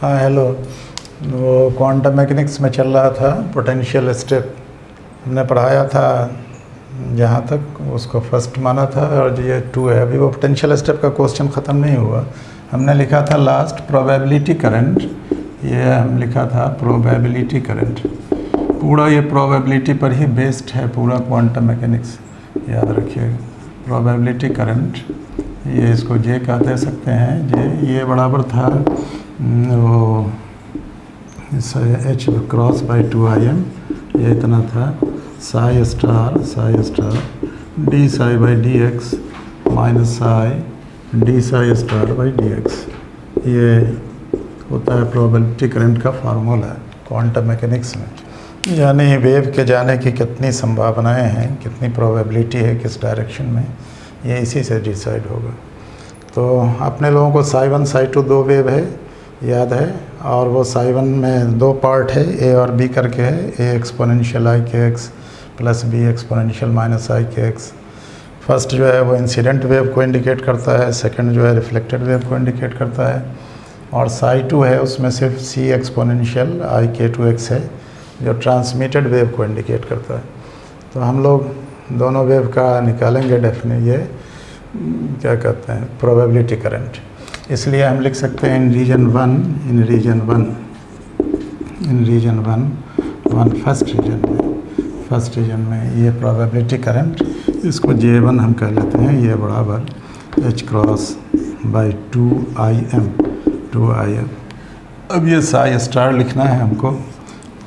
हाँ हेलो। वो quantum mechanics में चल रहा था पोटेंशियल स्टेप, हमने पढ़ाया था जहाँ तक उसको फर्स्ट माना था, और ये 2 है। अभी वो पोटेंशियल स्टेप का क्वेश्चन ख़त्म नहीं हुआ। हमने लिखा था लास्ट प्रोबेबिलिटी करंट, ये हम लिखा था प्रोबेबिलिटी करंट। पूरा ये प्रोबेबिलिटी पर ही बेस्ड है पूरा क्वांटम मैकेनिक्स, याद रखिएगा। प्रोबेबिलिटी करंट, ये इसको जे का दे सकते हैं। ये बराबर था वो एच क्रॉस बाई 2im, ये इतना था Sai star D psi by D x minus psi D Sai star by D x. ये होता है प्रोबेबिलिटी करंट का फार्मूला क्वांटम मैकेनिक्स में। यानी वेव के जाने की कितनी संभावनाएं हैं, कितनी प्रोबेबिलिटी है किस डायरेक्शन में, ये इसी से डिसाइड होगा। तो अपने लोगों को साई 1 साई 2 2 वेव है, याद है। और वो साई 1 में 2 पार्ट है, ए और बी करके है। ए exponential I K X plus B exponential minus I K X. First जो है वो इंसिडेंट वेव को इंडिकेट करता है, सेकंड जो है रिफ्लेक्टेड वेव को इंडिकेट करता है। और साई 2 है, उसमें सिर्फ सी एक्सपोनेंशियल आई के 2x है जो ट्रांसमिटेड वेव को इंडिकेट करता है। तो हम लोग दोनों वेव का निकालेंगे डेफिनेट, ये क्या कहते हैं प्रोबेबिलिटी करंट। इसलिए हम लिख सकते हैं इन रीजन वन फर्स्ट रीजन में ये प्रोबेबिलिटी करंट, इसको J1 हम कह लेते हैं। ये बराबर H क्रॉस बाई 2im। अब ये साई स्टार लिखना है हमको,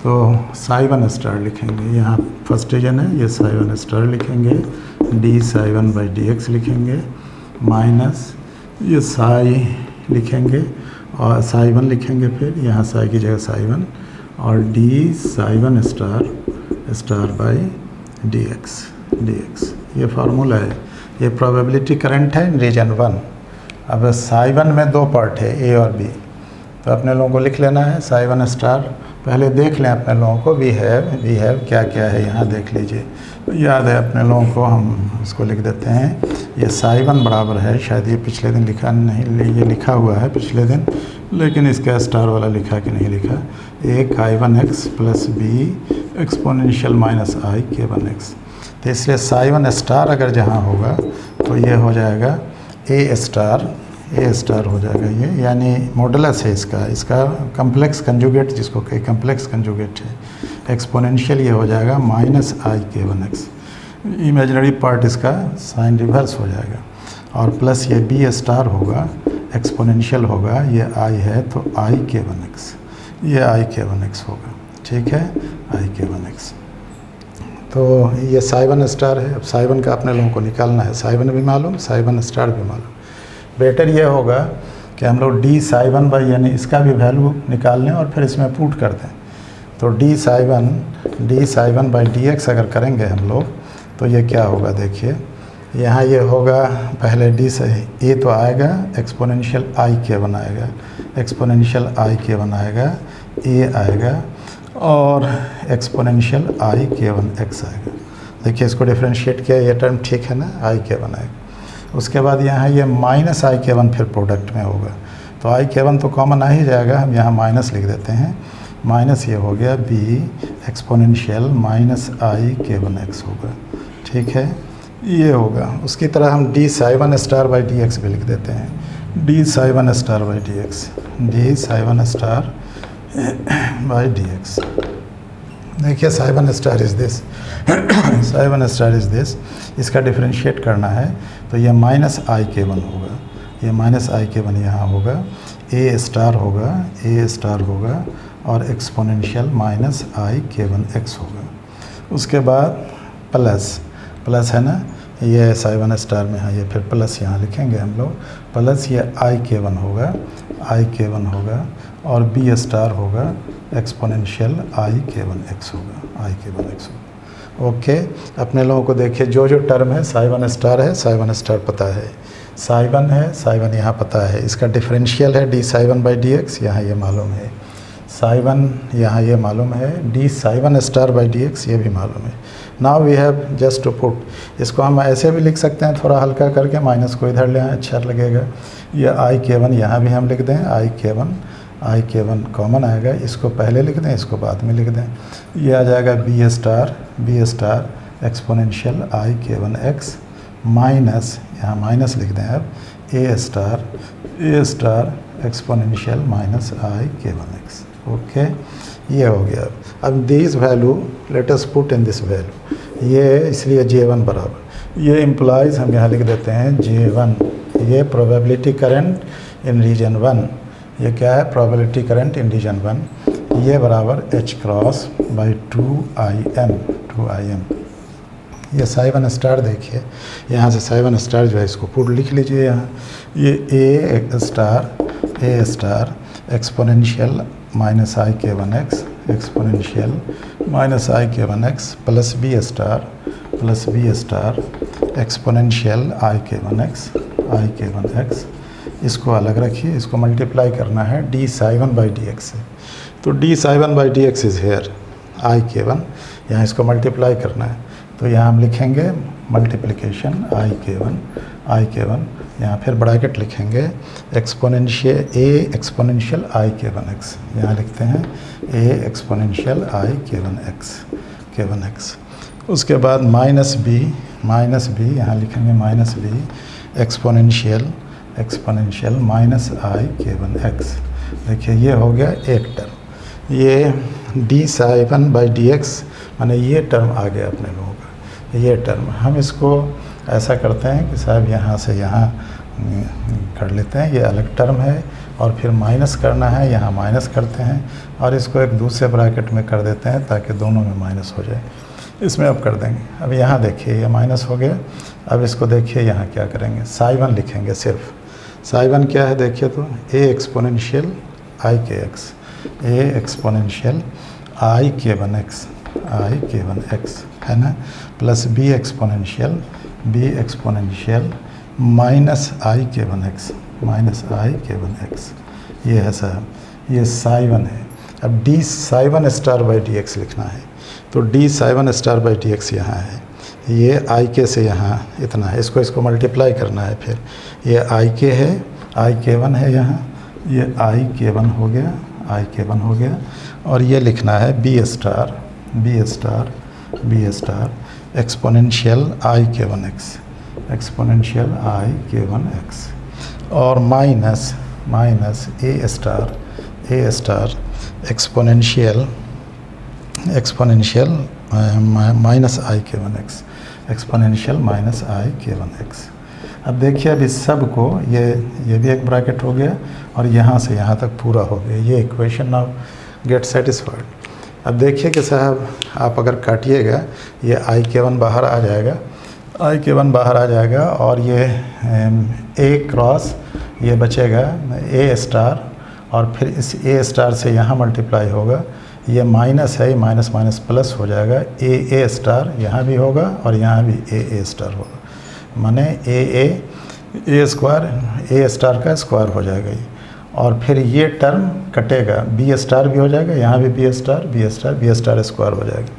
तो साई 1 स्टार लिखेंगे। यहाँ फर्स्ट रीजन है, ये साई 1 स्टार लिखेंगे, D psi 1 by D x लिखेंगे, माइनस ये साई लिखेंगे और साई 1 लिखेंगे, फिर यहाँ साई की जगह साई 1 और D psi 1 star by D x. ये फार्मूला है, ये प्रोबेबिलिटी करंट है रीजन 1। अब साई 1 में 2 पार्ट है, ए और बी, तो अपने लोगों को लिख लेना है साई 1 स्टार। पहले देख लें अपने लोगों को, वी हैव क्या क्या है यहाँ देख लीजिए, याद है अपने लोगों को। हम इसको लिख देते हैं, ये साई 1 बराबर है, शायद ये पिछले दिन लिखा नहीं, ये लिखा हुआ है पिछले दिन, लेकिन इसका स्टार वाला लिखा कि नहीं लिखा। A i1x plus B exponential minus I k1x। तो इसलिए साई 1 स्टार अगर जहाँ होगा तो ये हो जाएगा ए स्टार हो जाएगा ये, यानी मॉडुलस है इसका कम्प्लेक्स कंजुगेट, जिसको कहीं कम्प्लेक्स कंजुगेट है। एक्सपोनेंशियल ये हो जाएगा minus I k1x, imaginary part इसका साइन रिवर्स हो जाएगा। और प्लस ये बी स्टार होगा, एक्सपोनेंशियल होगा, ये आई है तो आई k1x, ये आई k1x होगा, ठीक है, आई k1x। तो ये साई 1 स्टार है। अब साई 1 का अपने लोगों को निकालना है, साई 1 भी मालूम, साई 1 स्टार भी मालूम। बेटर ये होगा कि हम लोग डी साई 1 बाई, यानी इसका भी वैल्यू निकाल लें और फिर इसमें पुट कर दें। तो D psi 1 by D x अगर करेंगे हम लोग, तो ये क्या होगा देखिए, यहाँ ये होगा पहले डी से ए तो आएगा, एक्सपोनेंशियल आई k1 आएगा, एक्सपोनेंशियल आई k1 आएगा, ए आएगा और एक्सपोनेंशियल आई k1x आएगा। देखिए इसको डिफ्रेंशिएट किया, ये टर्म ठीक है ना, आई k1 आएगा। उसके बाद यहाँ ये माइनस आई k1 फिर प्रोडक्ट में होगा, तो आई k1 तो कॉमन आ ही जाएगा, हम यहाँ माइनस लिख देते हैं। माइनस ये हो गया B exponential minus I k1x होगा, ठीक है, ये होगा। उसकी तरह हम D psi 1 star by D X भी लिख देते हैं, D psi 1 star by D X, D psi 1 star by D X. देखिए psi 1 star is this psi 1 star is this, इसका डिफ्रेंशिएट करना है तो ये माइनस आई k1 होगा, ये माइनस आई k1 यहाँ होगा, ए स्टार होगा और एक्सपोनेंशियल माइनस आई k1x होगा। उसके बाद प्लस है ना, ये साई 1 स्टार में है, ये फिर प्लस यहाँ लिखेंगे हम लोग, प्लस ये आई k1 होगा और बी स्टार होगा, एक्सपोनेंशियल आई k1x होगा, ओके। अपने लोगों को देखिए जो टर्म है साई 1 स्टार है, साई 1 स्टार पता है, साई 1 है, साई 1 यहाँ पता है, इसका डिफरेंशियल है D psi 1 by D x, यहाँ ये मालूम है, साई 1 यहाँ ये मालूम है, D psi 1 star by D x ये भी मालूम है। Now we have just to put, इसको हम ऐसे भी लिख सकते हैं, थोड़ा हल्का करके माइनस को इधर ले आए, अच्छा लगेगा। ये आई k1 यहाँ भी हम लिख दें, आई आई के वन कॉमन आएगा, इसको पहले लिख दें, इसको बाद में लिख दें। ये आ जाएगा B star exponential I K one x minus, यहाँ माइनस लिख दें अब, ए star exponential minus I K one x. Okay, ये हो गया। अब this value let us put in this value, ये इसलिए J1 बराबर, ये इम्प्लाइज हम यहाँ लिख देते हैं J1, ये प्रोबेबिलिटी करंट इन रीजन 1, ये क्या है प्रोबेबिलिटी करंट इन रीजन 1, ये बराबर H क्रॉस बाई 2IM। ये साइवन स्टार देखिए, यहाँ से साइवन स्टार जो है इसको पुट लिख लीजिए यहाँ, ये A star exponential minus I K one X exponential minus I K one X plus B star exponential I K one x. इसको अलग रखिए, इसको मल्टीप्लाई करना है D psi one by D x से, तो D psi one by D x is here I K one, यहाँ इसको मल्टीप्लाई करना है, तो यहाँ हम लिखेंगे मल्टीप्लिकेशन आई के वन, यहाँ फिर ब्रैकेट लिखेंगे exponential I K one x, यहाँ लिखते हैं ए exponential I K one x. उसके बाद माइनस बी, यहाँ लिखेंगे minus B exponential minus I K one x. देखिए ये हो गया एक टर्म, ये D psi one by D x, माने ये टर्म आ गया अपने लोगों का, ये टर्म। हम इसको ऐसा करते हैं कि साहब यहाँ से यहाँ कर लेते हैं, ये अलग टर्म है, और फिर माइनस करना है, यहाँ माइनस करते हैं, और इसको एक दूसरे ब्रैकेट में कर देते हैं ताकि दोनों में माइनस हो जाए। इसमें अब कर देंगे, अब यहाँ देखिए ये माइनस हो गया, अब इसको देखिए यहाँ क्या करेंगे, साई वन लिखेंगे सिर्फ। साई वन क्या है देखिए, तो ए exponential I K x, A exponential I K one x है ना, plus B exponential minus I K one x, ये है साहब, ये साई वन है। अब D psi one star by D x लिखना है, तो D psi one star by D x यहाँ है, ये आई के से यहाँ इतना है, इसको मल्टीप्लाई करना है, फिर ये आई के है, आई के वन है यहाँ, ये आई के वन हो गया, और ये लिखना है B star exponential I K one x, और minus A star exponential minus I K one X exponential minus I K one x. अब देखिए अब इस सब को ये भी एक ब्रैकेट हो गया, और यहाँ से यहाँ तक पूरा हो गया, ये इक्वेशन नाउ गेट सेटिस्फाइड। अब देखिए कि साहब आप अगर काटिएगा, ये आई के वन बाहर आ जाएगा, और ये ए क्रॉस ये बचेगा ए स्टार, और फिर इस ए स्टार से यहाँ मल्टीप्लाई होगा, ये माइनस है, माइनस माइनस प्लस हो जाएगा, ए स्टार यहाँ भी होगा और यहाँ भी ए स्टार होगा, माने ए स्क्वायर ए स्टार का स्क्वायर हो जाएगा ये, और फिर ये टर्म कटेगा, बी स्टार भी हो जाएगा, यहाँ भी बी स्टार स्क्वायर हो जाएगा।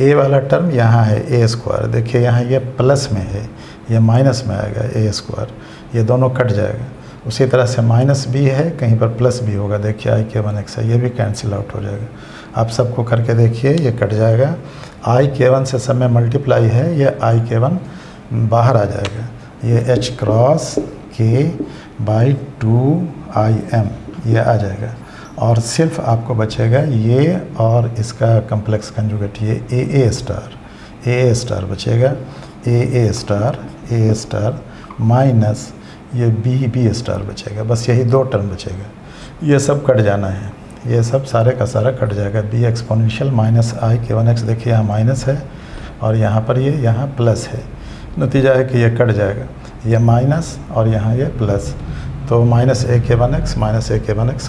ए वाला टर्म यहाँ है ए स्क्वायर, देखिए यहाँ ये प्लस में है, ये माइनस में आएगा ए स्क्वायर, ये दोनों कट जाएगा। उसी तरह से माइनस भी है, कहीं पर प्लस भी होगा, देखिए आई के वन एक्स है, ये भी कैंसिल आउट हो जाएगा। आप सबको करके देखिए, ये कट जाएगा, आई के वन से सब में मल्टीप्लाई है, ये आई के वन बाहर आ जाएगा, ये एच क्रॉस के बाई 2IM ये आ जाएगा, और सिर्फ आपको बचेगा ये और इसका कम्प्लेक्स कंजुगेट, ये ए स्टार बचेगा, ए स्टार माइनस ये बी स्टार बचेगा, बस यही दो टर्म बचेगा, ये सब कट जाना है, ये सब सारे का सारा कट जाएगा। B exponential minus I K one x, देखिए यहाँ माइनस है और यहाँ पर ये यहाँ प्लस है, नतीजा है कि ये कट जाएगा, ये माइनस और यहाँ ये प्लस, तो माइनस ए के वन एक्स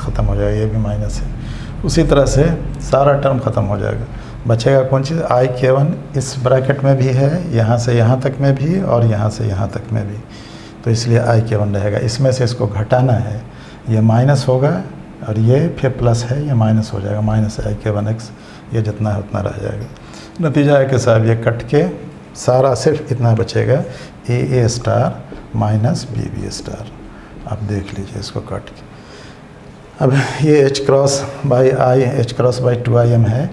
ख़त्म हो जाएगा, ये भी माइनस है। उसी तरह से सारा टर्म ख़त्म हो जाएगा, बचेगा कौन चीज़, आई के वन इस ब्रैकेट में भी है, यहाँ से यहाँ तक में भी और यहाँ से यहाँ तक में भी, तो इसलिए आई के वन रहेगा। इसमें से इसको घटाना है, ये माइनस होगा और ये फिर प्लस है, ये माइनस हो जाएगा, minus I K one x, ये जितना है उतना रह जाएगा। नतीजा है कि साहब ये कट के सारा सिर्फ इतना बचेगा, ए स्टार माइनस बी स्टार। आप देख लीजिए इसको काट के। अब ये H cross by I, H cross by 2im है,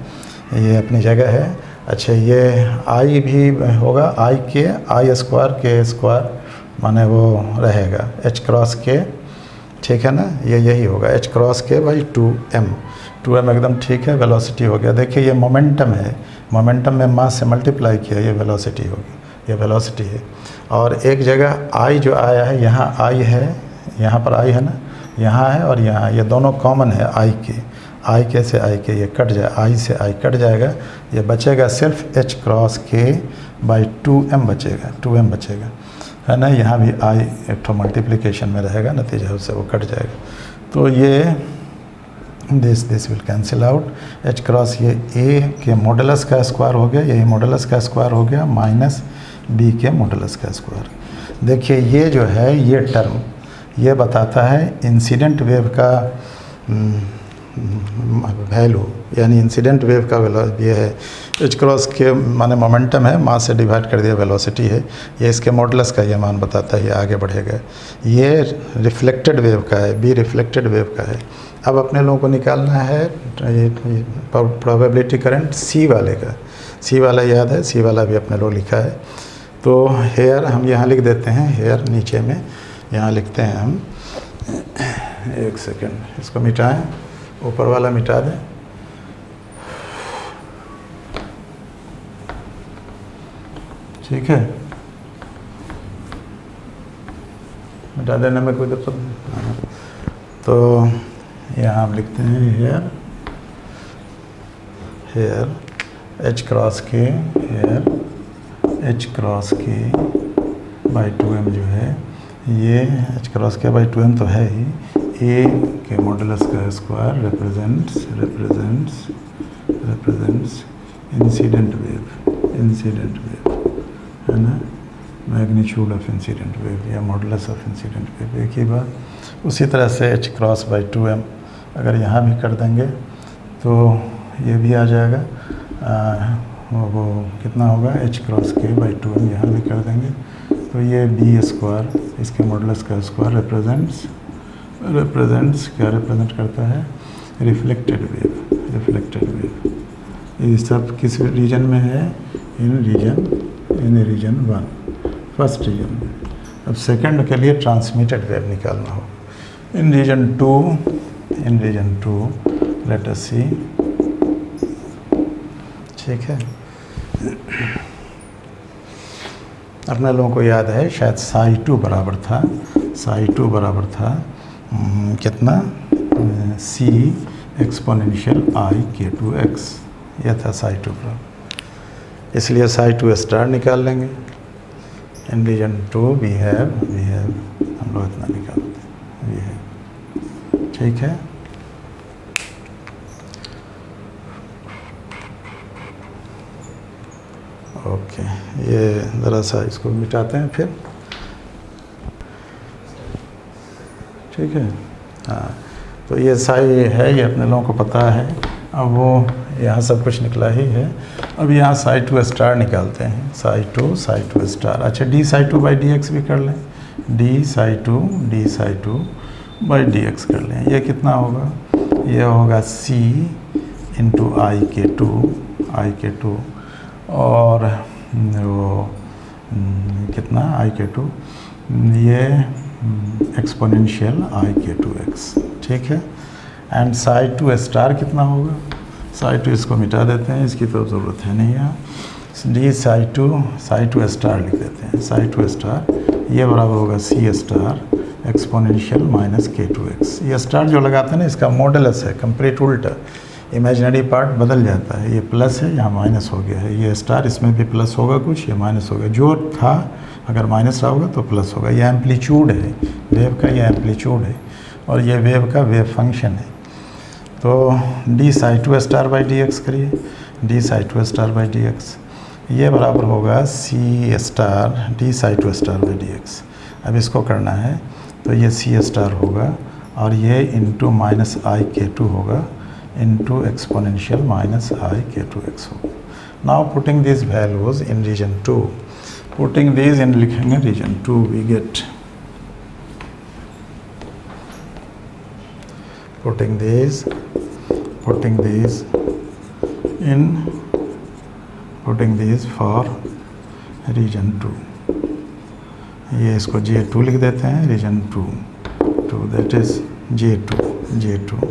ये अपनी जगह है। अच्छा, ये आई भी होगा, आई के आई स्क्वायर के स्क्वायर माने वो रहेगा एच क्रॉस के, ठीक है ना, ये यही होगा एच क्रॉस के बाई 2m एकदम ठीक है। वेलोसिटी हो गया। देखिए ये मोमेंटम है, मोमेंटम में मास से मल्टीप्लाई किया, ये वेलोसिटी होगी, ये वेलोसिटी है। और एक जगह आई जो आया है, यहाँ आई है, यहाँ पर आई है ना, यहाँ है और यहाँ, ये दोनों कॉमन है आई के से आई के, ये कट जाए, आई से आई कट जाएगा, ये बचेगा सिर्फ एच क्रॉस के बाई 2m बचेगा, 2m बचेगा, है ना। यहाँ भी आई एक तो मल्टीप्लिकेशन में रहेगा, नतीजा उससे वो कट जाएगा। तो ये this will cancel out, H cross ये ए के मॉडुलस का स्क्वायर हो गया, यही मॉडुलस का स्क्वायर हो गया, माइनस बी के मॉडुलस का स्क्वायर। देखिए ये जो है ये टर्म ये बताता है इंसिडेंट वेव का वैल्यू, यानी इंसिडेंट वेव का ये है एच क्रॉस के माने मोमेंटम है, मास से डिवाइड कर दिया वेलोसिटी है, ये इसके मॉडुलस का ये मान बताता है, ये आगे बढ़ेगा। ये रिफ्लेक्टेड वेव का है, बी रिफ्लेक्टेड वेव का है। अब अपने लोगों को निकालना है प्रोबेबिलिटी करंट सी वाले का, सी वाला याद है, सी वाला भी अपने लोग लिखा है। तो हेयर हम यहाँ लिख देते हैं, हेयर नीचे में यहाँ लिखते हैं हम, एक सेकेंड इसको मिटाएं, ऊपर वाला मिटा दें, ठीक है, मिटा देने में कोई दिक्कत नहीं। तो यहाँ हम लिखते हैं हेयर एच क्रॉस के, हेयर एच क्रॉस के बाई 2m जो है, ये एच क्रॉस के बाई 2m तो है ही, ए के मॉडुलस का स्क्वायर रिप्रेजेंट्स इंसिडेंट वेव, है ना, मैग्नीट्यूड ऑफ इंसिडेंट वेव या मॉडुलस ऑफ इंसिडेंट वेव, एक ही बात। उसी तरह से एच क्रॉस बाई 2m अगर यहाँ भी कर देंगे तो ये भी आ जाएगा, वो कितना होगा, एच क्रॉस के बाई 2m यहाँ भी कर देंगे तो ये बी स्क्वायर, इसके मॉडुलस का स्क्वायर रिप्रेजेंट्स क्या रिप्रेजेंट करता है, रिफ्लेक्टेड वेव। ये सब किस रीजन में है, इन रीजन 1, फर्स्ट रीजन में। अब सेकंड के लिए ट्रांसमिटेड वेव निकालना हो, इन रीजन 2 लेट अस सी, ठीक है। अपने लोगों को याद है शायद साई 2 बराबर था कितना, सी एक्सपोनेंशियल आई k2x, यह था साई 2 बराबर, इसलिए साई 2 स्टार निकाल लेंगे। इन रीजन 2 वी हैव हम लोग इतना निकालते हैं, वी हैव, ठीक है। ओके, ये ज़रा सा इसको मिटाते हैं फिर, ठीक है। हाँ, तो ये साई है, ये अपने लोगों को पता है। अब वो यहाँ सब कुछ निकला ही है। अब यहाँ साई 2 स्टार निकालते हैं, साई 2 स्टार। अच्छा, D psi 2 by D X भी कर लें, D psi 2 by D x कर लें। ये कितना होगा, ये होगा सी इंटू आई के टू और वो कितना आई के 2, ये एक्सपोनेंशियल आई के 2x, ठीक है। एंड साई 2 स्टार कितना होगा, साई 2 इसको मिटा देते हैं, इसकी तो ज़रूरत है नहीं यहाँ, डी साई 2 स्टार लिख देते हैं, साई 2 स्टार ये बराबर होगा C star exponential minus k2x। ये स्टार जो लगाते हैं ना, इसका मॉडुलस है, कंप्लीट उल्टा, इमेजिनरी पार्ट बदल जाता है, ये प्लस है यहाँ माइनस हो गया है, ये स्टार इसमें भी प्लस होगा कुछ, ये माइनस होगा, जो था अगर माइनस रहा होगा तो प्लस होगा। ये एम्पलीट्यूड है वेव का, ये एम्पलीट्यूड है और ये वेव का वेव फंक्शन है। तो D psi 2 star by D X करिए, D psi 2 star by D x, ये बराबर होगा C star D psi 2 star by D X. अब इसको करना है तो ये सी स्टार होगा और ये इंटू माइनस आई के 2 होगा into exponential minus I K 2x होगा। Now putting this values in region 2, putting this in लिखेंगे region 2, we get putting these for region 2, ये इसको J2 लिख देते हैं, रीजन 2 दैट इज़ J2,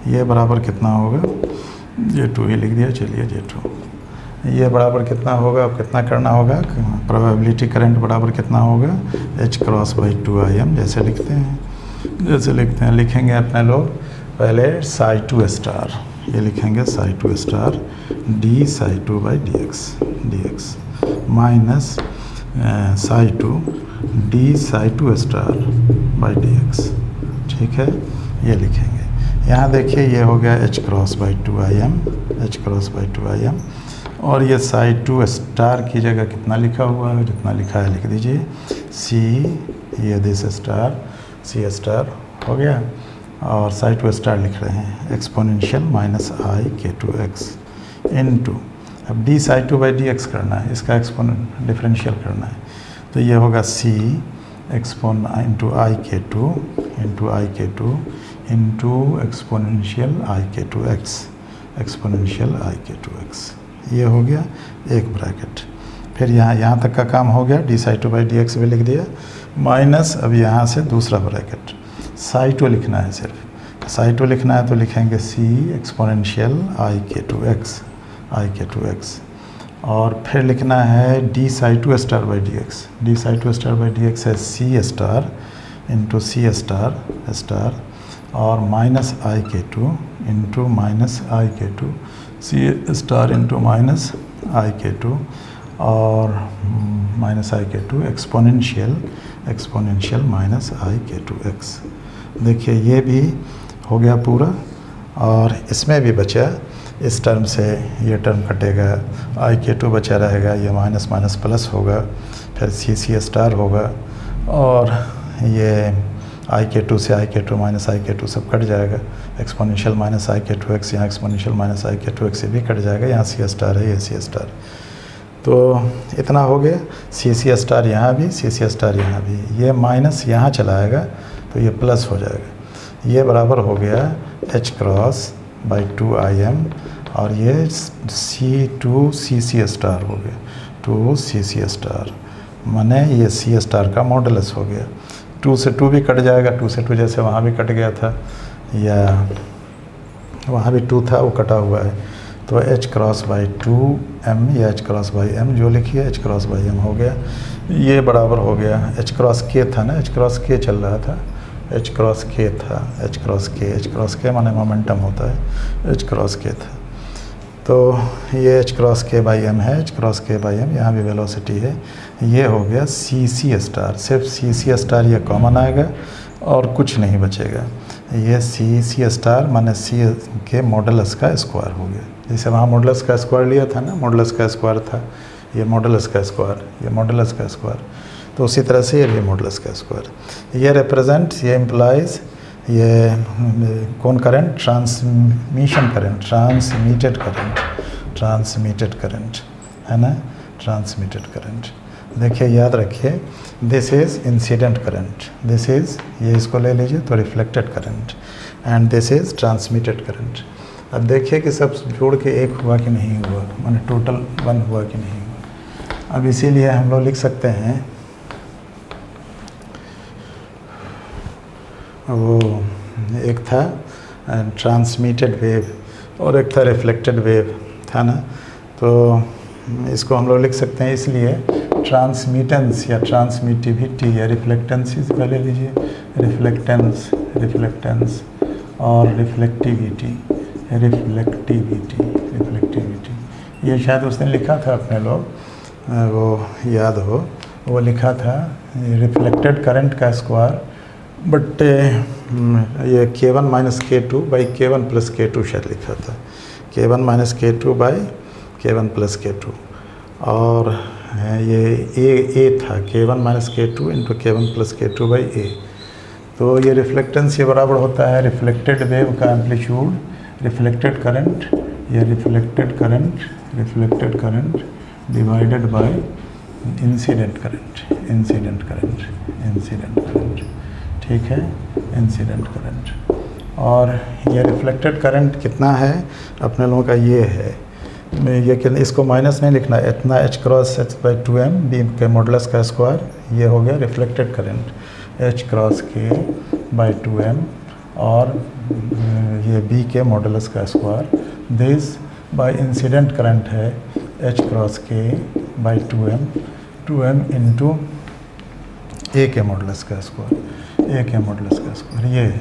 ये बराबर कितना होगा, J2 ही लिख दिया, चलिए J2, ये बराबर कितना होगा, अब कितना करना होगा, प्रोबेबिलिटी करंट बराबर कितना होगा, H क्रॉस बाई 2IM, जैसे लिखते हैं, लिखेंगे अपने लोग पहले साई 2 स्टार, ये लिखेंगे Sai 2 star D psi 2 by dx minus psi 2 D psi 2 star by dx, ठीक है, ये लिखेंगे। यहाँ देखिए ये हो गया H क्रॉस बाई 2IM, और ये साई 2 स्टार की जगह कितना लिखा हुआ है, जितना लिखा है लिख दीजिए, C, ये दिस स्टार, C स्टार हो गया, और साई 2 स्टार लिख रहे हैं exponential minus I k2x into, अब डी साई 2 बाई dx करना है, इसका एक्सपोनेंट डिफरेंशियल करना है, तो ये होगा C exponent into I k2 into exponential I k2x, ये हो गया एक ब्रैकेट। फिर यहाँ तक का काम हो गया, डी साई 2 बाई dx भी लिख दिया, माइनस अब यहाँ से दूसरा ब्रैकेट साई 2 लिखना है, सिर्फ साई 2 लिखना है, तो लिखेंगे C एक्सपोनेंशियल I k2x, और फिर लिखना है D psi 2 star by dx है C star into C star और minus I k2 into minus I k2, C star into minus I k2 और minus I k2 exponential minus I k2x। देखिए ये भी हो गया पूरा, और इसमें भी बचा, इस टर्म से ये टर्म कटेगा, I k2 बचा रहेगा, ये माइनस माइनस प्लस होगा, फिर C स्टार होगा, और ये I k2 से I k2 minus I k2 सब कट जाएगा, एक्सपोनेंशियल माइनस I k2x, यहाँ एक्सपोनेंशियल माइनस I k2x से भी कट जाएगा, यहाँ C स्टार है, ये C स्टार, तो इतना हो गया, C स्टार यहाँ भी, C स्टार यहाँ भी, ये माइनस यहाँ चलाएगा तो ये प्लस हो जाएगा, ये बराबर हो गया H क्रॉस बाई 2IM, और ये C स्टार हो गया, 2 स्टार, माने ये C स्टार का मॉडुलस हो गया, 2 से 2 भी कट जाएगा, 2 से 2 जैसे वहाँ भी कट गया था, या वहाँ भी 2 था वो कटा हुआ है, तो H क्रॉस बाई 2M या H क्रॉस बाई M जो लिखिए, H क्रॉस बाई M हो गया, ये बराबर हो गया H क्रॉस K था ना, H क्रॉस K चल रहा था, H क्रॉस K था, H क्रॉस K माने मोमेंटम होता है, H क्रॉस K था, तो ये H cross K by M है, H cross K by M, यहाँ भी वेलोसिटी है, ये हो गया C स्टार, सिर्फ C स्टार ये कॉमन आएगा और कुछ नहीं बचेगा, ये C स्टार माने C के मॉडुलस का स्क्वायर हो गया, जैसे वहाँ मॉडुलस का स्क्वायर लिया था ना, मॉडुलस का स्क्वायर था, ये मॉडुलस का स्क्वायर, ये मॉडुलस का स्क्वायर, तो उसी तरह से ये भी मॉडुलस का स्क्वायर, ये रिप्रेजेंट, ये इम्प्लाइज, ये कौन current, transmission current, transmitted current है ना, ट्रांसमिटेड करंट। देखिए याद रखिए, this is incident current, this is, ये इसको ले लीजिए तो reflected current, and this is transmitted current. अब देखिए कि सब जोड़ के एक हुआ कि नहीं हुआ, माने टोटल 1 हुआ कि नहीं हुआ। अब इसीलिए हम लोग लिख सकते हैं, वो एक था ट्रांसमिटेड वेव और एक था रिफ्लेक्टेड वेव था ना, तो इसको हम लोग लिख सकते हैं, इसलिए ट्रांसमिटेंस या ट्रांसमिटिविटी या रिफ्लेक्टेंस पहले लीजिए, रिफ्लेक्टेंस और रिफ्लेक्टिविटी, ये शायद उसने लिखा था अपने लोग, वो याद हो, वो लिखा था रिफ्लेक्टेड करंट का स्क्वायर, बट ये K1 minus K2 by K1 plus K2 शायद लिखा था, K1 minus K2 by K1 plus K2, और ये A था K1 minus K2 into K1 plus K2 by A, तो ये रिफ्लेक्टेंस ये बराबर होता है रिफ्लेक्टेड वेव का एम्पलीट्यूड, रिफ्लेक्टेड करंट या reflected current divided by incident current, ठीक है, इंसिडेंट करंट। और ये रिफ्लेक्टेड करंट कितना है अपने लोगों का ये है, ये कि इसको माइनस नहीं लिखना, इतना H cross H by 2m b के मॉडुलस का स्क्वायर, ये हो गया रिफ्लेक्टेड करंट H क्रॉस के बाई 2m और ये बी के मॉडुलस का square, this by incident current है H क्रॉस के बाई 2m इंटू ए के मॉडुलस का स्क्वायर, ए के मॉडुलस का स्क्वायर ये है,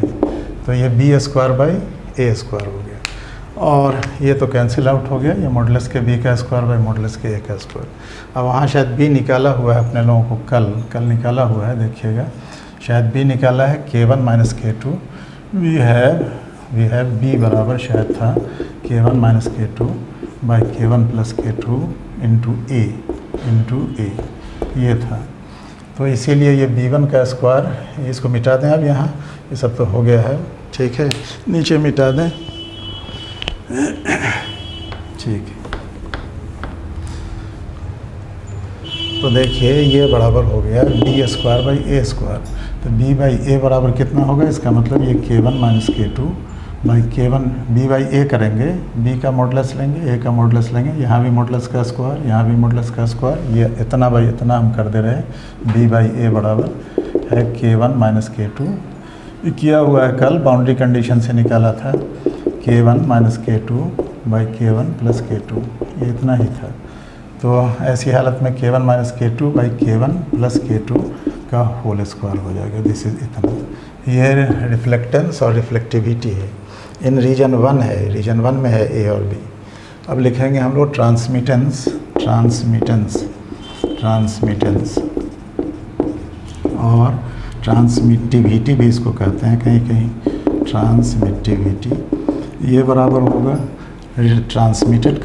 तो ये b square by A square हो गया और ये तो कैंसिल आउट हो गया, ये मॉडुलस के बी का स्क्वायर बाई मॉडुलस के ए का स्क्वायर। अब वहाँ शायद बी निकाला हुआ है अपने लोगों को, कल निकाला हुआ है, देखिएगा शायद बी निकाला है K1 minus K2, we have B बराबर शायद था K1 minus K2 by K1 plus K2 into A ये था, तो इसीलिए ये B1 का स्क्वायर, इसको मिटा दें अब, यहाँ ये सब तो हो गया है, ठीक है, नीचे मिटा दें, ठीक है। तो देखिए ये बराबर हो गया B square by A square, तो बी बाई ए बराबर कितना होगा, इसका मतलब ये K1 minus K2 by K1, B by A करेंगे, बी का मॉडुलस लेंगे, ए का मॉडुलस लेंगे, यहाँ भी मॉडुलस का स्क्वायर, यहाँ भी मॉडुलस का स्क्वायर, ये इतना बाई इतना हम कर दे रहे हैं, बी बाई ए बराबर है K1 माइनस K2, ये किया हुआ है कल, बाउंड्री कंडीशन से निकाला था K1 minus K2 by K1 plus K2, ये इतना ही था। तो ऐसी हालत में K1 minus K2 by K1 plus K2 का होल स्क्वायर हो जाएगा, दिस इज इतना। ये रिफ्लेक्टेंस और रिफ्लेक्टिविटी है, इन रीजन 1 है, रीजन 1 में है ए और बी। अब लिखेंगे हम लोग ट्रांसमिटेंस और ट्रांसमिटिविटी भी इसको कहते हैं कहीं कहीं, ट्रांसमिटिविटी, ये बराबर होगा ट्रांसमिटेड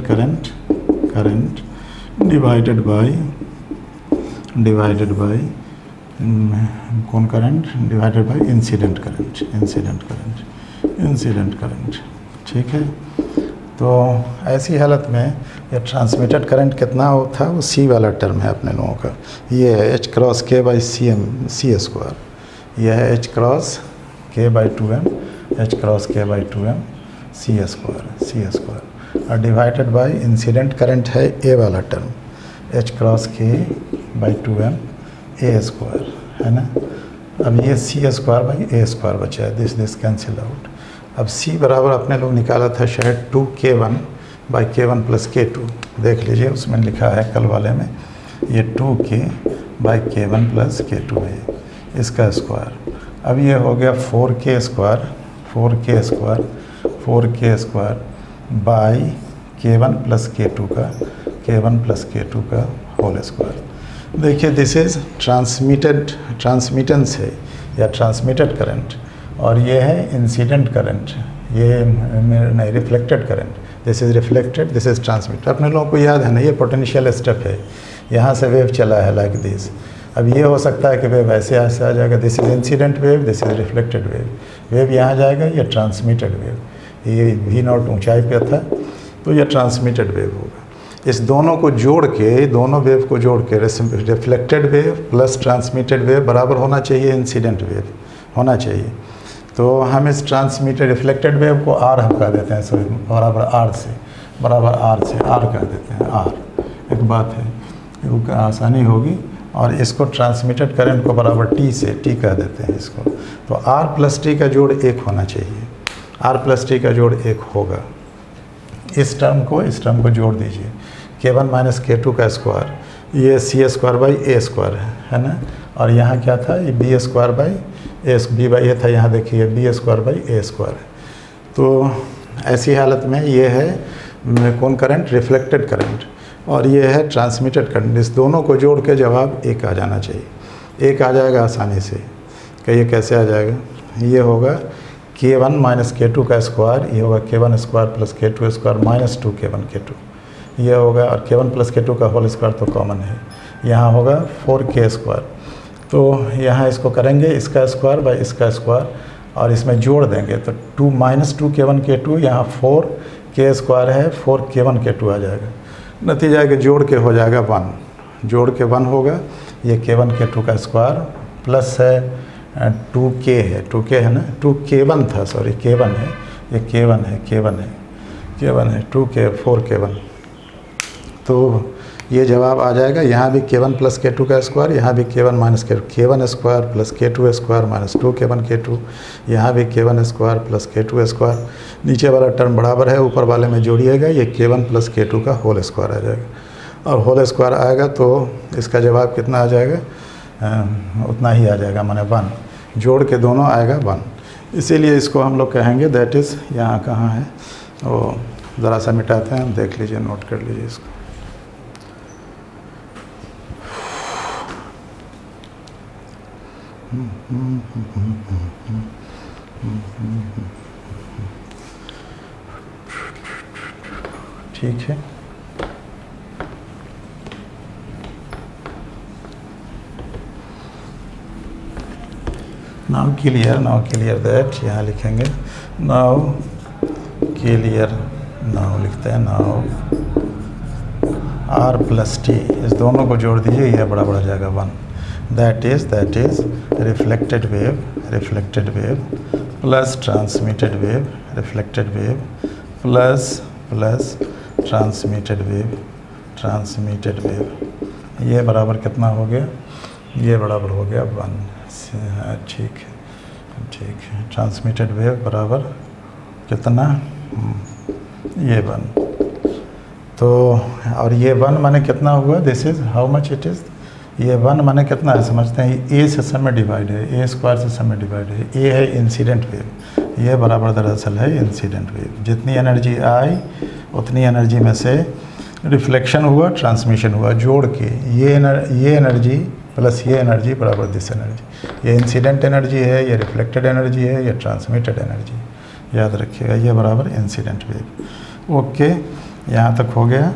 करंट डिवाइडेड बाय कौन current, divided by incident current, ठीक है। तो ऐसी हालत में ये ट्रांसमिटेड करंट कितना था, वो सी वाला टर्म है अपने लोगों का, ये है H क्रॉस के बाई सी स्क्वायर, यह है H क्रॉस के बाई 2m, H क्रॉस के बाई 2m सी स्क्वायर और डिवाइडेड बाई इंसिडेंट करंट है ए वाला टर्म H क्रॉस के बाई 2m ए स्क्वायर, है ना। अब ये सी स्क्वायर बाई ए स्क्वायर बचा है, दिस कैंसिल आउट। अब C बराबर अपने लोग निकाला था शायद 2K1 by K1 plus K2, देख लीजिए उसमें लिखा है कल वाले में, ये 2K by K1 plus K2 है, इसका स्क्वायर। अब ये हो गया 4K square by K1 plus K2 का होल स्क्वायर। देखिए दिस इज़ ट्रांसमिटेंस है या ट्रांसमिटेड करंट, और ये है इंसिडेंट करंट, ये नहीं reflected current, this is reflected, this is transmitted. अपने लोगों को याद है ना, ये पोटेंशियल स्टेप है, यहाँ से वेव चला है लाइक दिस। अब ये हो सकता है कि वेव ऐसे आ जाएगा, this is incident wave, this is reflected wave यहाँ जाएगा, ये ट्रांसमिटेड वेव, ये V0 ऊंचाई पे था, तो ये ट्रांसमिटेड वेव होगा। इस दोनों को जोड़ के, दोनों वेव को जोड़ के reflected wave plus transmitted wave बराबर होना चाहिए इंसिडेंट वेव होना चाहिए। तो हम इस ट्रांसमिटेड रिफ्लेक्टेड वेव को R हम कह देते हैं, सो बराबर R से R कह देते हैं, R एक बात है, वो आसानी होगी। और इसको ट्रांसमिटेड करंट को बराबर T से T कह देते हैं इसको। तो R प्लस T का जोड़ 1 होना चाहिए, R प्लस T का जोड़ 1 होगा। इस टर्म को जोड़ दीजिए, K1 माइनस K2 का स्क्वायर, ये C square by A square है ना, और यहाँ क्या था, ये B square by B by A था, यहाँ देखिए B square by A square है। तो ऐसी हालत में ये है कौन करंट, रिफ्लेक्टेड करंट, और ये है ट्रांसमिटेड करंट। इस दोनों को जोड़ के जवाब 1 आ जाना चाहिए, 1 आ जाएगा आसानी से। कि ये कैसे आ जाएगा, ये होगा K1 माइनस K2 का स्क्वायर, ये होगा K1 square plus K2 square minus 2K1 K2, ये होगा, और K1 प्लस K2 का होल स्क्वायर तो कॉमन है, यहाँ होगा 4K स्क्वायर। तो यहाँ इसको करेंगे, इसका स्क्वायर बाई इसका स्क्वायर, और इसमें जोड़ देंगे तो 2 माइनस 2K1 K2, यहाँ 4K स्क्वायर है, 4K1 K2 आ जाएगा। नतीजा है कि जोड़ के हो जाएगा 1, जोड़ के 1 होगा, ये K1 K2 का स्क्वायर प्लस है 2k है, 2k है ना, 2k1 था, सॉरी k1 है, ये k1 है, k1 है, k1 है, 2k 4k1। तो ये जवाब आ जाएगा। यहाँ भी k1 प्लस k2 का स्क्वायर, यहाँ भी k1 minus k1 square plus k2 square minus 2k1 k2, यहाँ भी k1 square plus k2 square. नीचे वाला टर्म बराबर है, ऊपर वाले में जोड़िएगा, ये k1 प्लस k2 का होल स्क्वायर आ जाएगा। और होल स्क्वायर आएगा तो इसका जवाब कितना आ जाएगा, उतना ही आ जाएगा, माने 1। जोड़ के दोनों आएगा 1। इसीलिए इसको हम लोग कहेंगे दैट इज़, यहाँ कहाँ है वो, ज़रा सा मिटाते हैं, देख लीजिए, नोट कर लीजिए इसको। ठीक है, नाउ क्लियर दैट, यहाँ लिखेंगे नाउ क्लियर, नाउ लिखते हैं नाउ r प्लस टी, इस दोनों को जोड़ दीजिए, यह बड़ा बड़ा जाएगा 1। That is reflected wave plus transmitted wave, reflected wave plus transmitted wave, ये बराबर कितना हो गया, ये बराबर हो गया 1। ठीक है, ट्रांसमिटेड वेव बराबर कितना, ये 1। तो और ये 1 माने कितना हुआ, this is how much it is, ये 1 माने कितना है समझते हैं, ए से समय डिवाइड है, ए स्क्वायर से समय डिवाइड है, ए है इंसिडेंट वेव, ये बराबर दरअसल है इंसिडेंट वेव। जितनी एनर्जी आई उतनी एनर्जी में से रिफ्लेक्शन हुआ, ट्रांसमिशन हुआ, जोड़ के ये एनर्जी प्लस ये एनर्जी बराबर दिस एनर्जी, ये इंसिडेंट एनर्जी है, ये रिफ्लेक्टेड एनर्जी है, ये ट्रांसमिटेड एनर्जी, याद रखिएगा, ये बराबर इंसिडेंट वेव। ओके, यहाँ तक हो गया।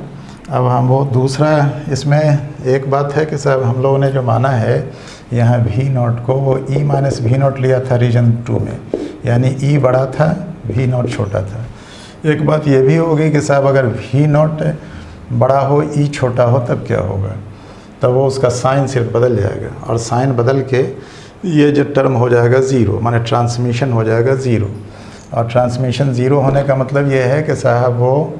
अब हम वो दूसरा, इसमें एक बात है कि साहब हम लोगों ने जो माना है यहाँ V0 को, वो E माइनस V0 लिया था रीजन 2 में, यानी E बड़ा था, V0 छोटा था। एक बात ये भी होगी कि साहब अगर V0 बड़ा हो, E छोटा हो, तब क्या होगा, तब वो उसका साइन सिर्फ बदल जाएगा, और साइन बदल के ये जो टर्म हो जाएगा 0, माने ट्रांसमिशन हो जाएगा 0। और ट्रांसमिशन 0 होने का मतलब ये है कि साहब वो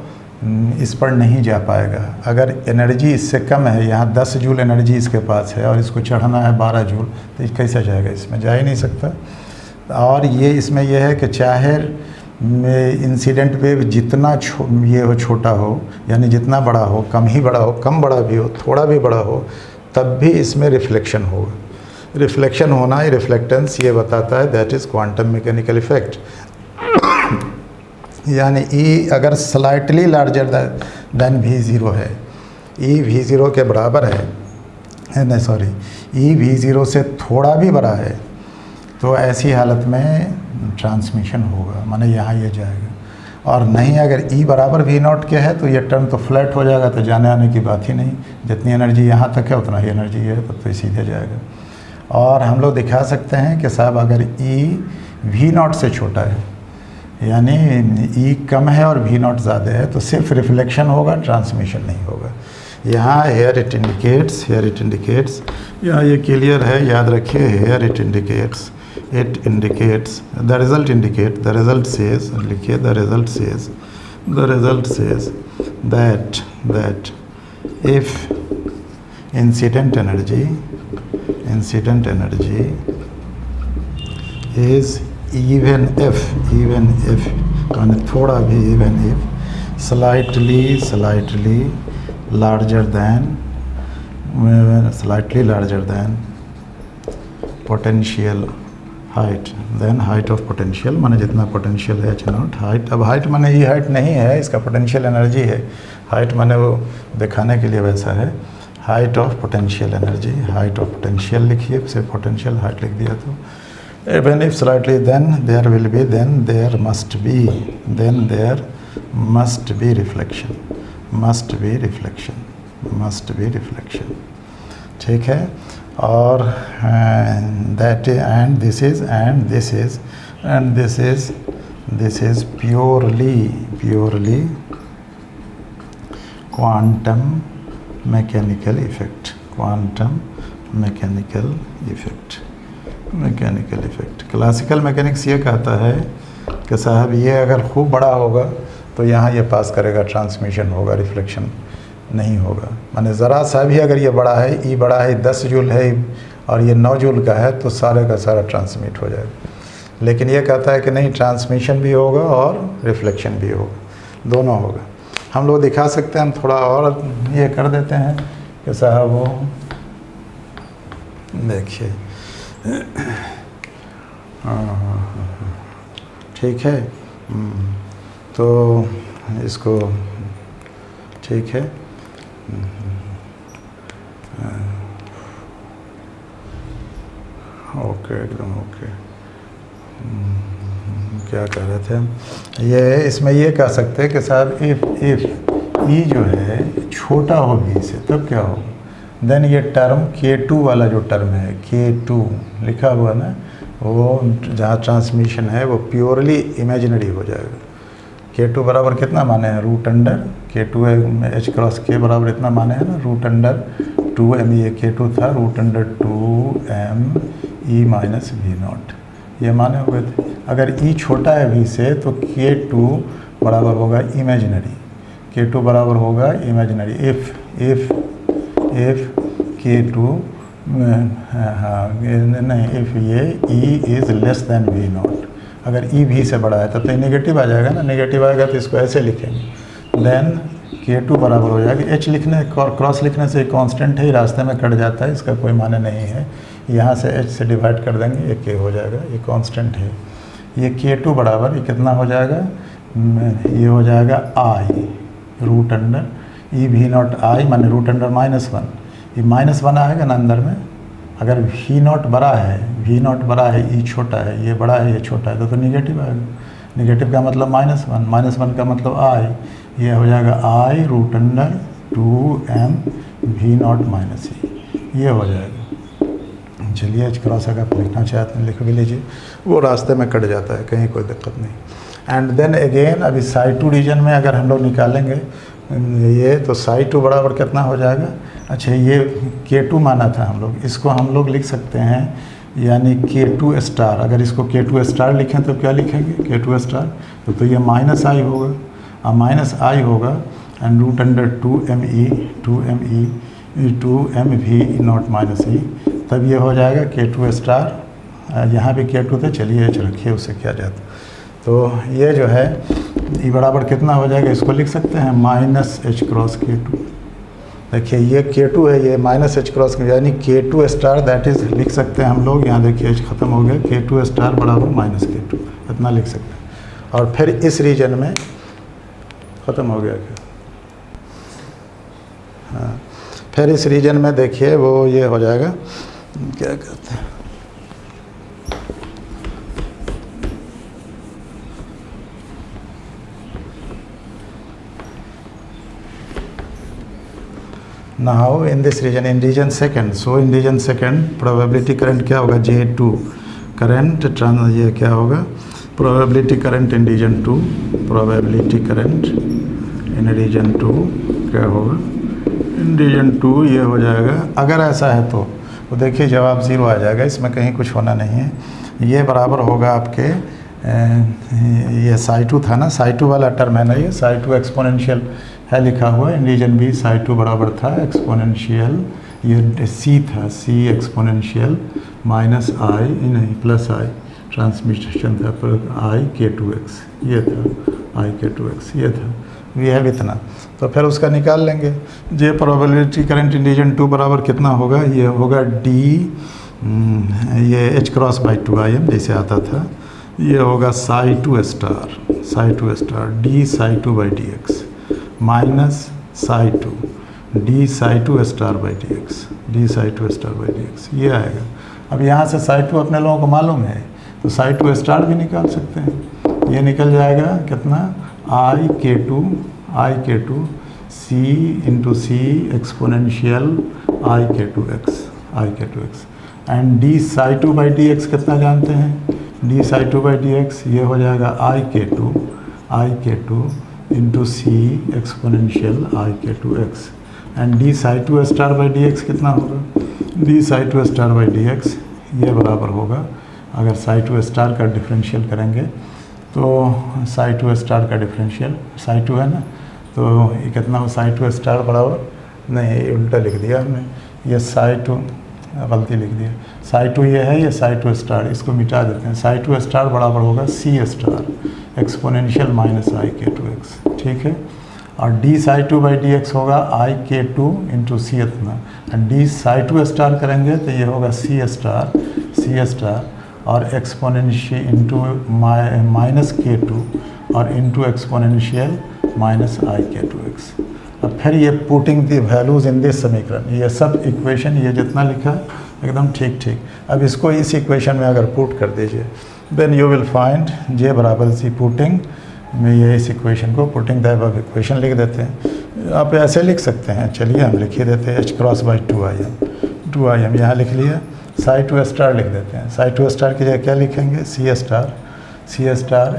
इस पर नहीं जा पाएगा। अगर एनर्जी इससे कम है, यहाँ 10 जूल एनर्जी इसके पास है और इसको चढ़ाना है 12 जूल, तो ये कैसे जाएगा, इसमें जा ही नहीं सकता। और ये इसमें यह है कि चाहे इंसिडेंट वेव जितना ये हो, छोटा हो, यानी जितना बड़ा हो, कम ही बड़ा हो, कम बड़ा भी हो, थोड़ा भी बड़ा हो, तब भी इसमें रिफ्लेक्शन होगा। रिफ्लेक्शन होना ही, रिफ्लेक्टेंस ये बताता है, that is quantum mechanical effect. यानी E अगर स्लाइटली लार्जर दैन V0 है, E V0 के बराबर है, नहीं सॉरी, E V0 से थोड़ा भी बड़ा है, तो ऐसी हालत में ट्रांसमिशन होगा, माने यहाँ ये जाएगा। और नहीं, अगर E बराबर V0 के है तो ये टर्म तो फ्लैट हो जाएगा, तो जाने आने की बात ही नहीं, जितनी एनर्जी यहाँ तक है उतना ही एनर्जी है, तब तो सीधे जाएगा। और हम लोग दिखा सकते हैं कि साहब अगर E V0 से छोटा है, यानी E कम है और V0 ज़्यादा है, तो सिर्फ रिफ्लेक्शन होगा, ट्रांसमिशन नहीं होगा। यहाँ हेयर इट इंडिकेट्स, यहाँ ये क्लियर है, याद रखिए, here it indicates, the result says, लिखिए, the result says that if incident energy is even if माने थोड़ा भी, even if slightly larger than potential height, then height of potential, माने जितना पोटेंशियल है H0 हाइट। अब हाइट माने ये हाइट नहीं है, इसका पोटेंशियल एनर्जी है। हाइट माने वो दिखाने के लिए वैसा है, height of potential energy, height of potential लिखिए, सिर्फ पोटेंशियल हाइट लिख दिया तो even if slightly, then there must be reflection, ठीक है। और this is purely quantum mechanical effect, mechanical effect. Classical mechanics ये कहता है कि साहब ये अगर खूब बड़ा होगा तो यहाँ ये पास करेगा, ट्रांसमिशन होगा, रिफ्लेक्शन नहीं होगा। माने ज़रा सा भी अगर ये बड़ा है, ई बड़ा है, 10 जूल है और ये 9 जूल का है, तो सारे का सारा ट्रांसमिट हो जाएगा। लेकिन ये कहता है कि नहीं, ट्रांसमिशन भी होगा और रिफ्लेक्शन भी होगा, दोनों होगा। हम लोग दिखा सकते हैं, हम थोड़ा और ये कर देते हैं कि साहब वो देखिए, ठीक है, तो इसको ठीक है, ओके, एकदम ओके। क्या कह रहे थे हम? ये इसमें ये कह सकते हैं कि साहब इफ़ ई जो है छोटा हो बी से, तब क्या होगा? देन ये टर्म K2 वाला जो टर्म है, K2 लिखा हुआ ना, वो जहाँ ट्रांसमिशन है वो प्योरली इमेजिनरी हो जाएगा। K2 बराबर कितना माने हैं? रूट अंडर K2 है H क्रॉस K बराबर इतना माने हैं ना, रूट अंडर 2m, ये K2 था, root under 2m e minus V0, ये माने हुए थे। अगर ई छोटा है v से तो K2 बराबर होगा इमेजिनरी, K2 बराबर होगा इमेजिनरी इफ़ K2 हाँ नहीं, इफ़ ये E is less than V0, अगर E V से बड़ा है तब तो नेगेटिव आ जाएगा ना, नेगेटिव आएगा तो इसको ऐसे लिखेंगे। देन K2 बराबर हो जाएगा, H लिखने और क्रॉस लिखने से कांस्टेंट है, ही रास्ते में कट जाता है, इसका कोई माने नहीं है। यहाँ से H से डिवाइड कर देंगे, ये K हो जाएगा, ये कांस्टेंट है। ये K2 बराबर ये कितना हो जाएगा? ये हो जाएगा I root under e V0 I माने रूट अंडर -1, ये -1 आएगा ना अंदर में। अगर V0 बड़ा है, V0 बड़ा है, ई छोटा है, ये बड़ा है, ये छोटा है, तो निगेटिव आएगा। निगेटिव का मतलब -1 का मतलब I, ये हो जाएगा I root under 2m V0 minus E, ये हो जाएगा। चलिए एच क्रॉस अगर आप लिखना चाहते हैं लिख भी लीजिए, वो रास्ते में कट जाता है, कहीं कोई दिक्कत नहीं। एंड देन अगेन अभी साई2 रीजन में अगर हम लोग निकालेंगे ये, तो साई2 बराबर कितना हो जाएगा? अच्छा, ये K2 माना था हम लोग, इसको हम लोग लिख सकते हैं यानी K2 स्टार। अगर इसको K2 स्टार लिखें तो क्या लिखेंगे? K2 स्टार तो ये -I होगा, अब -I होगा and root under 2m V0 minus E, तब ये हो जाएगा K2 स्टार। यहाँ भी K2 थे, चलिए एच रखिए, उससे क्या जाता। तो ये जो है ई बराबर कितना हो जाएगा? इसको लिख सकते हैं -H क्रॉस K2। देखिए ये K2 है, ये -H क्रॉस यानी K2 स्टार, दैट इज़ लिख सकते हैं हम लोग, यहाँ देखिए H ख़त्म हो गया, K2 स्टार बराबर -K2, इतना लिख सकते हैं। और फिर इस रीजन में ख़त्म हो गया क्या? हाँ, फिर इस रीजन में देखिए वो ये हो जाएगा, क्या कहते हैं, now in this region, in region second, so in region second probability current क्या होगा? J2 करंट ये क्या होगा? Probability current in region 2, probability current in region 2 क्या होगा? इन रीजन 2 ये हो जाएगा। अगर ऐसा है तो देखिए जवाब 0 आ जाएगा, इसमें कहीं कुछ होना नहीं है। ये बराबर होगा आपके ये साई2 था ना, साई2 वाला टर्म है ना, ये साई2 एक्सपोनेंशियल है लिखा हुआ। इन रीजन भी साई2 बराबर था एक्सपोनेंशियल, ये C था, C एक्सपोनेंशियल -I नहीं +I ट्रांसमिशन था, पर I K2x ये था, I K2x ये था, ये है इतना। तो फिर उसका निकाल लेंगे। जे प्रोबेबिलिटी करंट इन रीजन 2 बराबर कितना होगा? ये होगा D ये H क्रॉस बाई 2im जैसे आता था, ये होगा साई2 स्टार D साई2 बाई dx माइनस साई2 D साई2 स्टार बाई dx, D साई2 स्टार बाई dx, ये आएगा। अब यहाँ से साई2 अपने लोगों को मालूम है, तो साई2 स्टार भी निकाल सकते हैं। ये निकल जाएगा कितना? I K2 C into C exponential I K2x and D साई2 बाई dx कितना जानते हैं? D साई2 बाई dx ये हो जाएगा I K2 into C exponential I K2x and D साई2 स्टार बाई dx कितना होगा? D साई2 स्टार बाई dx ये बराबर होगा, अगर साई टू स्टार का डिफरेंशियल करेंगे तो साई टू स्टार का डिफरेंशियल साई टू है ना, तो ये कितना हो, साई टू स्टार बराबर, नहीं ये उल्टा लिख दिया हमने, ये साई टू, गलती लिख दिया, साई टू ये है, ये साई टू स्टार, इसको मिटा देते हैं। साई टू स्टार बराबर होगा C star exponential minus I के टू एक्स, ठीक है। और D psi two by D x होगा आई के टू इंटू सी इतना, डी साई टू स्टार करेंगे तो ये होगा सी स्टार और एक्सपोनेंशियल इंटू माइनस के टू और इंटू एक्सपोनेंशियल माइनस आई के टू एक्स। अब फिर ये putting the values in this समीकरण, ये सब इक्वेशन ये जितना लिखा है एकदम ठीक। अब इसको इस इक्वेशन में अगर पुट कर दीजिए, देन यू विल फाइंड जे बराबर सी पुटिंग में, ये इस इक्वेशन को पुटिंग द अबव इक्वेशन लिख देते हैं। आप ऐसे लिख सकते हैं, चलिए हम लिख ही देते हैं, H cross by two I am यहाँ लिख लिया, साई टू स्टार लिख देते हैं। साई टू स्टार की जगह क्या लिखेंगे, सी स्टार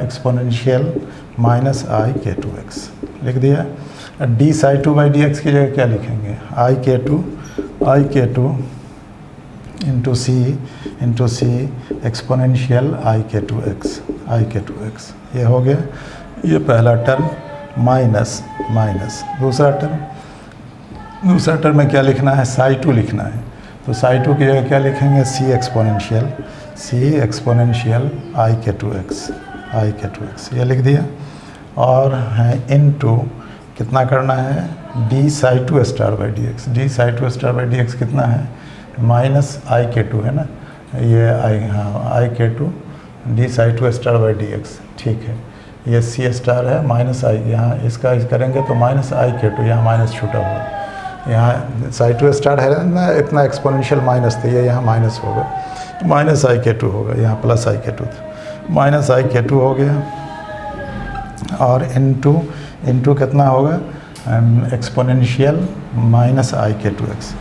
एक्सपोनेंशियल माइनस आई के टू एक्स लिख दिया। D psi two by D x की जगह क्या लिखेंगे, आई के two into C exponential I के टू एक्स, ये हो गया, ये पहला टर्म माइनस दूसरा टर्म में क्या लिखना है, साई टू लिखना है, तो साई टू की जगह क्या लिखेंगे, सी एक्सपोनेंशियल आई के टू एक्स ये लिख दिया। और है इनटू कितना करना है, D psi two star by D x कितना है, माइनस आई के टू है ना, ये आई के two d psi two star by D x, ठीक है। ये सी स्टार है माइनस आई, यहाँ इसका करेंगे तो माइनस आई के टू, यहाँ माइनस छूटा हुआ, यहाँ साई टू स्टार है ना, इतना एक्सपोनेंशियल माइनस था, ये यहाँ माइनस होगा, माइनस आई के टू होगा, यहाँ प्लस आई के टू था, माइनस आई के टू हो गया। और इनटू कितना होगा, एक्सपोनेंशियल माइनस आई के टू एक्स,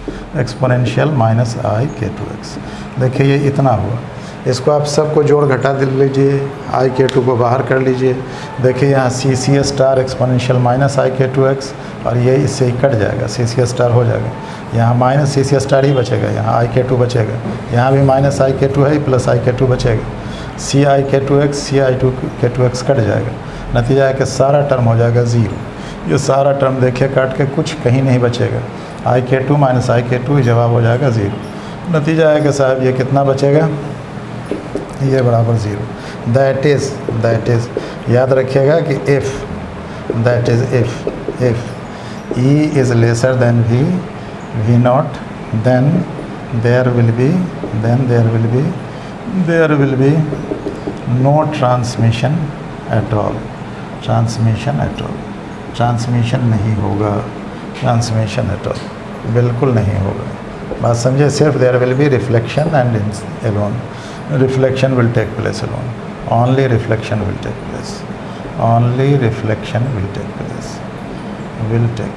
देखिए ये इतना हुआ। इसको आप सबको जोड़ घटा दे लीजिए, आई के टू को बाहर कर लीजिए, देखिए यहाँ सी स्टार एक्सपोनेंशियल माइनस आई के टू एक्स, और ये इससे ही कट जाएगा, सी स्टार हो जाएगा, यहाँ माइनस सी स्टार ही बचेगा, यहाँ आई के टू बचेगा, यहाँ भी माइनस आई के टू है, प्लस आई के टू बचेगा, सी आई के टू एक्स कट जाएगा, नतीजा है कि सारा टर्म हो जाएगा ज़ीरो। ये सारा टर्म देखिए काट के कुछ कहीं नहीं बचेगा, आई के टू माइनस आई के टू जवाब हो जाएगा ज़ीरो। नतीजा है कि साहब ये कितना बचेगा, ये बराबर ज़ीरो। दैट इज़ याद रखिएगा कि if E is lesser than V naught, then there will be no transmission at all, transmission नहीं होगा, बिल्कुल नहीं होगा। बात समझे, सिर्फ there will be reflection and alone, reflection will take place alone, only reflection will take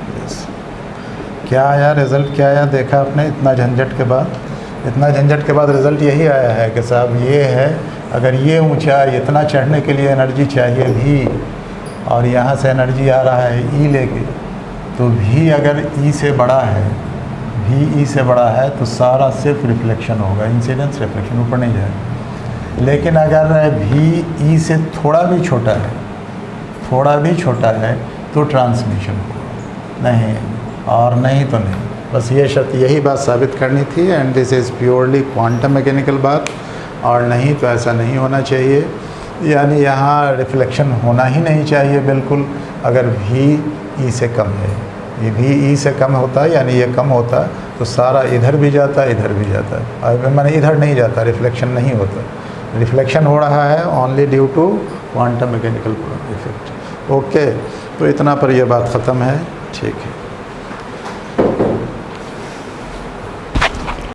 place. क्या आया रिज़ल्ट, क्या आया देखा आपने, इतना झंझट के बाद रिज़ल्ट यही आया है कि साहब ये है, अगर ये ऊंचाई इतना चढ़ने के लिए एनर्जी चाहिए भी, और यहाँ से एनर्जी आ रहा है ई लेके, तो भी अगर ई से बड़ा है तो सारा सिर्फ रिफ्लेक्शन होगा, इंसिडेंस रिफ्लेक्शन ऊपर नहीं जाएगा। लेकिन अगर भी ई से थोड़ा भी छोटा है तो ट्रांसमिशन होगा, नहीं और नहीं तो नहीं। बस ये शर्त, यही बात साबित करनी थी, and this is purely quantum mechanical बात, और नहीं तो ऐसा नहीं होना चाहिए, यानी यहाँ रिफ्लेक्शन होना ही नहीं चाहिए बिल्कुल। अगर भी ई से कम है, ये भी ई से कम होता है, यानी ये कम होता तो सारा इधर भी जाता है, मैंने इधर नहीं जाता, रिफ्लेक्शन नहीं होता, रिफ्लेक्शन हो रहा है only due to quantum mechanical effect. Okay, तो इतना पर यह बात ख़त्म है, ठीक है।